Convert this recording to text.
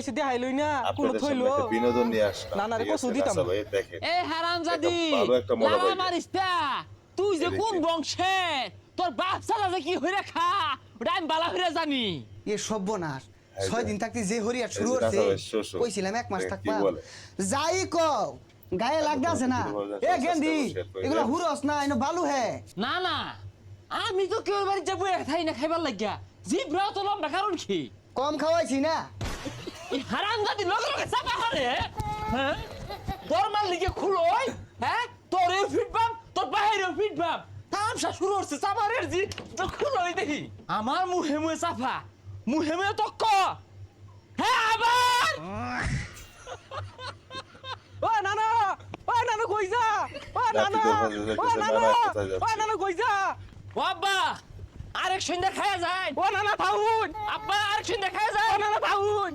হইছে দেখাই লই না কোন আপনাদের থইলো সামনে একটা বিনোদন নিয়ে আসলাম না, না রে, ঠিক আছে? কসু দিতাম আচ্ছা না। ভাই, দেখেন এ হারামজাদি ভালো একটা মজা লালা পাইবে। মারিস তা তুই যে কোন এদিকে। বংশে তোর বাপ সালা যে কি হইরা খা ওটা আমি বালা হইরা জানি এ সর্বনাশ এই 6 যে। দিন থাকতে যে হরিয়া এই শুরু যে হচ্ছে কাঁচা ভাই, শোষো। কইছিলাম 1 মাস দেখেন থাকবা কি বলে। যাই কও গায়ে লাগতে আছে না এ গেন্দি এগুলা হুরস না এনো বালু হে না না আমি তো কেউ বাড়ি যাবো খাই না খাইবার লাগিয়া জিব্রা তো লম্বা কারণ কি কম খাওয়াইছি না এই হারামজাদি লগে লগে চাপা হারে হ্যাঁ তোর মাল লিগে খুলোই হ্যাঁ তোরেও ফিটবাম তোর বাহিরেও ফিটবাম তামসা শুরু হচ্ছে চাপারের জি তো খুলোই দেখি আমার মুহে মুহে চাপা মুহে মুহে তো ক হ্যাঁ আবার ও নানা ও নানা কই যা ও নানা ও নানা ও নানা কই যা ও আব্বা আরেক সন্ধ্যা খায়া যায় ও নানা থাউন আব্বা আরেক সন্ধ্যা খায়া ও যায় নানা থাউন